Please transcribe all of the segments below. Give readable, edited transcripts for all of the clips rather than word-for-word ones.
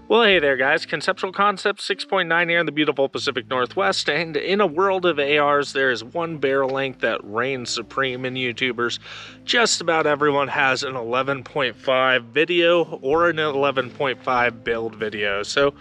Well, hey there guys, Conceptual Concepts 6.9 here in the beautiful Pacific Northwest, and in a world of ARs, there is one barrel length that reigns supreme in YouTubers. Just about everyone has an 11.5 video or an 11.5 build video, so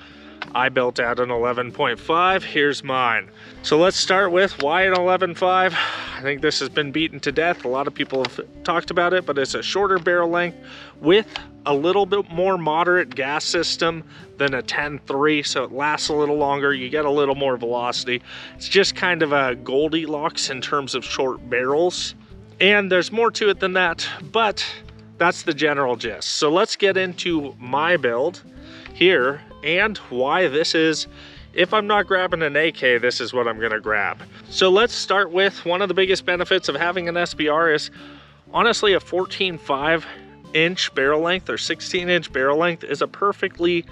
I built out an 11.5, here's mine. So let's start with why an 11.5. I think this has been beaten to death. A lot of people have talked about it, but it's a shorter barrel length with a little bit more moderate gas system than a 10.3, so it lasts a little longer, you get a little more velocity. It's just kind of a Goldilocks in terms of short barrels. And there's more to it than that, but that's the general gist. So let's get into my build here and why this is, if I'm not grabbing an AK, this is what I'm gonna grab. So let's start with one of the biggest benefits of having an SBR is honestly a 14.5 inch barrel length or 16 inch barrel length is a perfectly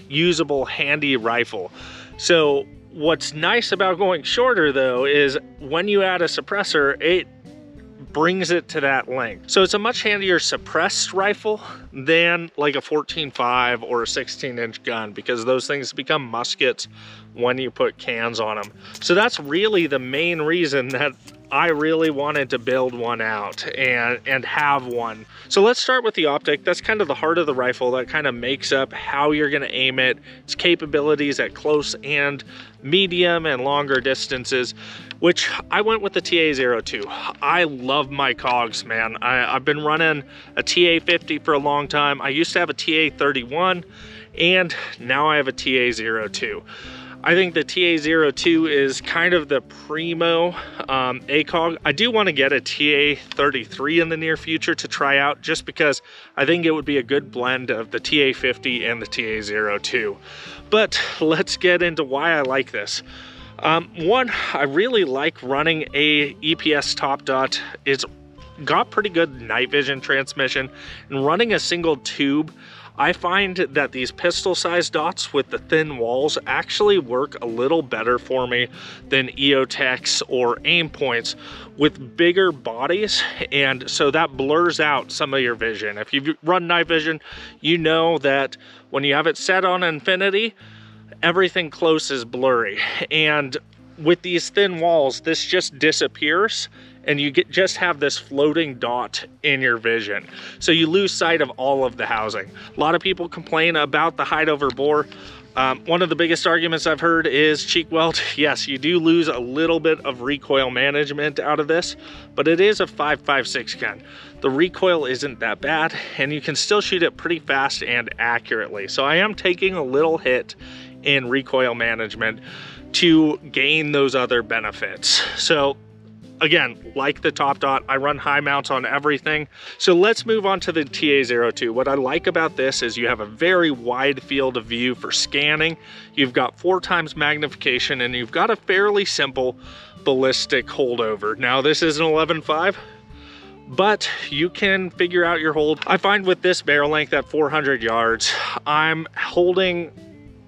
usable, handy rifle. So what's nice about going shorter though is when you add a suppressor, it brings it to that length. So it's a much handier suppressed rifle than like a 14.5 or a 16 inch gun, because those things become muskets when you put cans on them. So that's really the main reason that I really wanted to build one out and have one. So let's start with the optic. That's kind of the heart of the rifle. That kind of makes up how you're gonna aim it, its capabilities at close and medium and longer distances, which I went with the TA-02. I love my cogs, man. I've been running a TA-50 for a long time. I used to have a TA-31 and now I have a TA-02. I think the TA-02 is kind of the primo ACOG. I do want to get a TA-33 in the near future to try out, just because I think it would be a good blend of the TA-50 and the TA-02. But let's get into why I like this. One, I really like running a EPS top dot. It's got pretty good night vision transmission, and running a single tube, I find that these pistol-sized dots with the thin walls actually work a little better for me than EOTechs or aim points with bigger bodies, and so that blurs out some of your vision. If you run night vision, you know that when you have it set on infinity, everything close is blurry, and with these thin walls, this just disappears and you just have this floating dot in your vision. So you lose sight of all of the housing. A lot of people complain about the hide over bore. One of the biggest arguments I've heard is cheek weld. Yes, you do lose a little bit of recoil management out of this, but it is a 5.56 gun. The recoil isn't that bad, and you can still shoot it pretty fast and accurately. So I am taking a little hit in recoil management to gain those other benefits. So again, like the top dot, I run high mounts on everything. So let's move on to the TA-02. What I like about this is you have a very wide field of view for scanning. You've got 4 times magnification, and you've got a fairly simple ballistic holdover. Now this is an 11.5, but you can figure out your hold. I find with this barrel length at 400 yards, I'm holding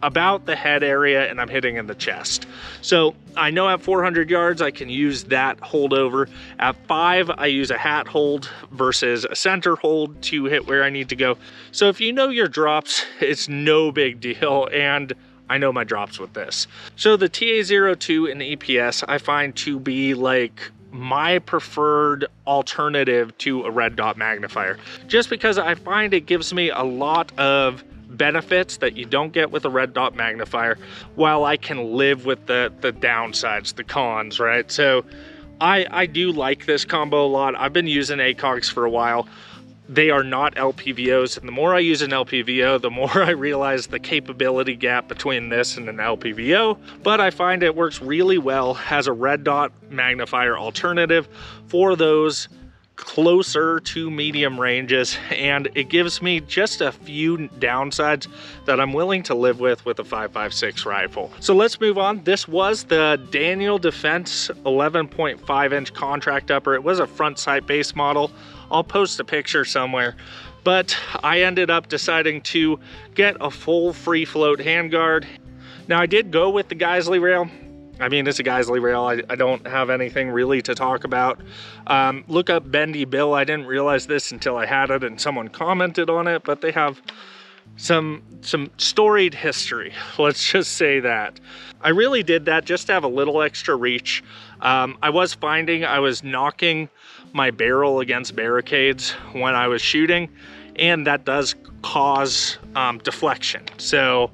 about the head area and I'm hitting in the chest. So I know at 400 yards I can use that holdover. At 5 I use a hat hold versus a center hold to hit where I need to go. So if you know your drops, it's no big deal, and I know my drops with this. So the TA-02 and EPS I find to be like my preferred alternative to a red dot magnifier, just because I find it gives me a lot of benefits that you don't get with a red dot magnifier, while I can live with the downsides, the cons, right? So I do like this combo a lot. I've been using ACOGs for a while. They are not LPVOs, and the more I use an LPVO, the more I realize the capability gap between this and an LPVO, but I find it works really well as a red dot magnifier alternative for those closer to medium ranges, and it gives me just a few downsides that I'm willing to live with a 5.56 rifle. So let's move on. This was the Daniel Defense 11.5 inch contract upper. It was a front sight base model. I'll post a picture somewhere, but I ended up deciding to get a full free float handguard. Now I did go with the Geisley rail. I mean, it's a Geisley rail. I don't have anything really to talk about. Look up Bendy Bill. I didn't realize this until I had it and someone commented on it, but they have some storied history. Let's just say that. I really did that just to have a little extra reach. I was finding I was knocking my barrel against barricades when I was shooting, and that does cause deflection. So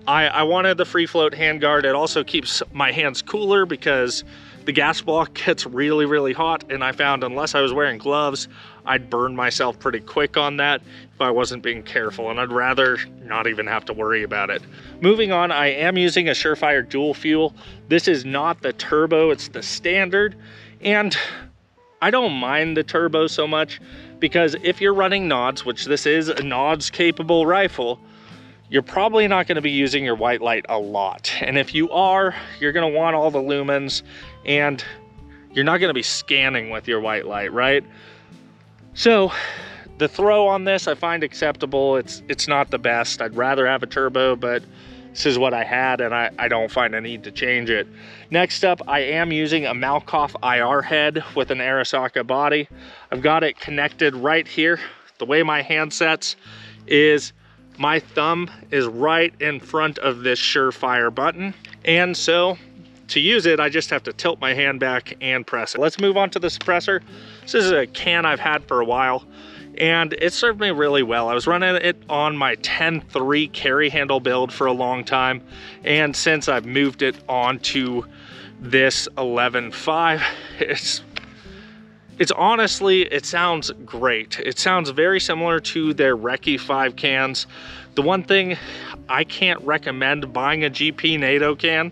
I wanted the free float handguard. It also keeps my hands cooler because the gas block gets really, really hot, and I found unless I was wearing gloves, I'd burn myself pretty quick on that if I wasn't being careful, and I'd rather not even have to worry about it. Moving on, I am using a Surefire dual fuel. This is not the turbo, it's the standard, and I don't mind the turbo so much because if you're running nods, which this is a nods capable rifle, you're probably not going to be using your white light a lot. And if you are, you're going to want all the lumens, and you're not going to be scanning with your white light, right? So the throw on this I find acceptable. It's not the best. I'd rather have a turbo, but this is what I had, and I don't find a need to change it. Next up, I am using a Malkoff IR head with an Arasaka body. I've got it connected right here. The way my hand sets is my thumb is right in front of this Surefire button. And so to use it, I just have to tilt my hand back and press it. Let's move on to the suppressor. This is a can I've had for a while, and it served me really well. I was running it on my 10.3 carry handle build for a long time, and since I've moved it on to this 11.5, it's honestly, it sounds great. It sounds very similar to their Recce 5 cans. The one thing, I can't recommend buying a GP NATO can,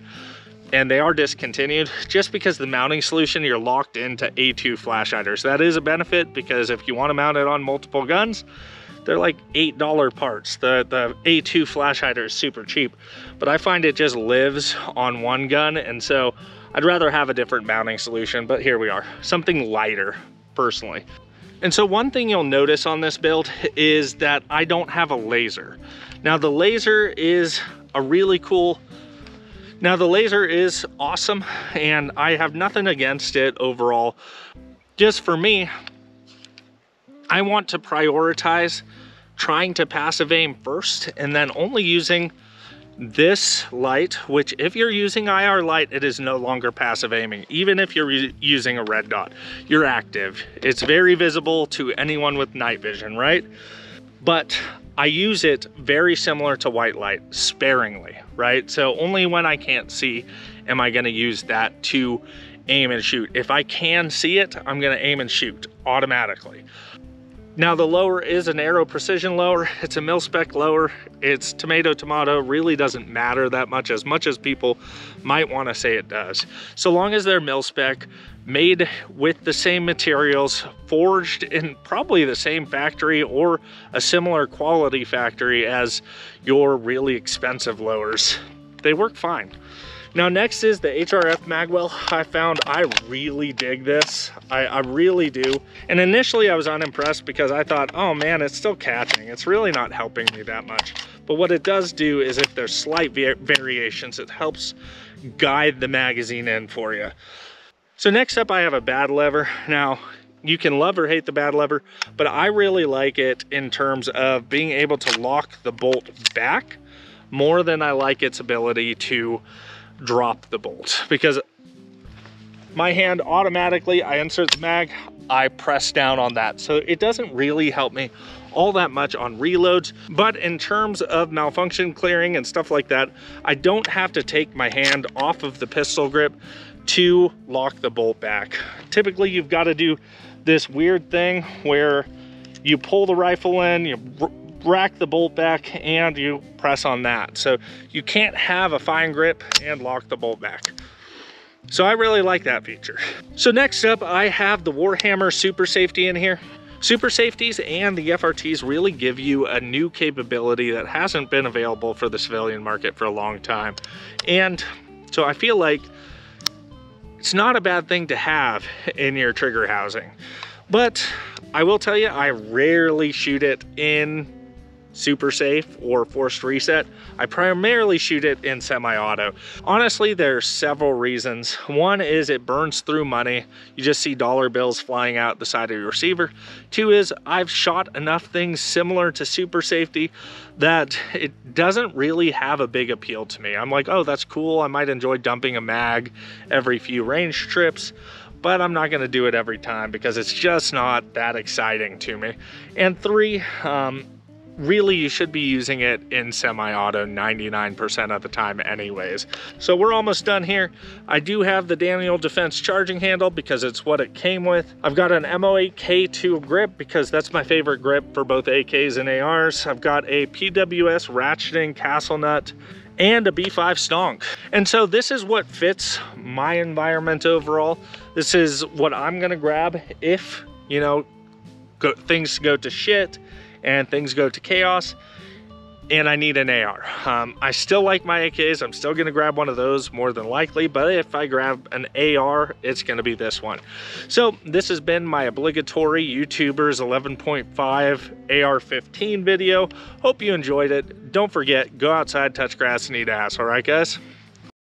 and they are discontinued, just because the mounting solution, you're locked into A2 flash hiders. That is a benefit, because if you want to mount it on multiple guns, they're like $8 parts. The A2 flash hider is super cheap, but I find it just lives on one gun, and so I'd rather have a different mounting solution, but here we are. Something lighter, personally. And so one thing you'll notice on this build is that I don't have a laser. Now the laser is awesome, and I have nothing against it overall. Just for me, I want to prioritize trying to passive aim first, and then only using this light, which if you're using IR light, it is no longer passive aiming. Even if you're using a red dot, you're active. It's very visible to anyone with night vision, right? But I use it very similar to white light, sparingly, right? So only when I can't see am I going to use that to aim and shoot. If I can see it, I'm going to aim and shoot automatically. Now the lower is an Aero Precision lower. It's a mil-spec lower. It's tomato, really doesn't matter that much as people might want to say it does. So long as they're mil-spec, made with the same materials, forged in probably the same factory or a similar quality factory as your really expensive lowers, they work fine. Now next is the HRF magwell. I found I really dig this. I really do. And initially I was unimpressed because I thought, oh man, it's still catching. It's really not helping me that much. But what it does do is if there's slight variations, it helps guide the magazine in for you. So next up I have a bad lever. Now you can love or hate the bad lever, but I really like it in terms of being able to lock the bolt back more than I like its ability to drop the bolt, because my hand automatically, I insert the mag, I press down on that. So it doesn't really help me all that much on reloads, but in terms of malfunction clearing and stuff like that, I don't have to take my hand off of the pistol grip to lock the bolt back. Typically you've got to do this weird thing where you pull the rifle in, you rack the bolt back, and you press on that. So you can't have a fine grip and lock the bolt back. So I really like that feature. So next up I have the Warhammer Super Safety in here. Super Safeties and the FRTs really give you a new capability that hasn't been available for the civilian market for a long time. And so I feel like it's not a bad thing to have in your trigger housing. But I will tell you, I rarely shoot it in super safe or forced reset. I primarily shoot it in semi-auto. Honestly, there's several reasons. One is it burns through money. You just see dollar bills flying out the side of your receiver. Two is I've shot enough things similar to super safety that it doesn't really have a big appeal to me. I'm like, oh, that's cool. I might enjoy dumping a mag every few range trips, but I'm not gonna do it every time because it's just not that exciting to me. And three, really, you should be using it in semi-auto 99% of the time anyways. So we're almost done here. I do have the Daniel Defense charging handle because it's what it came with. I've got an M08K2 grip because that's my favorite grip for both AKs and ARs. I've got a PWS ratcheting castle nut and a B5 stonk. And so this is what fits my environment overall. This is what I'm gonna grab if, you know, things go to shit and things go to chaos and I need an AR. I still like my AKs. I'm still gonna grab one of those more than likely, but if I grab an AR, it's gonna be this one. So this has been my obligatory YouTubers 11.5 AR-15 video. Hope you enjoyed it. Don't forget, go outside, touch grass, and eat ass, all right guys?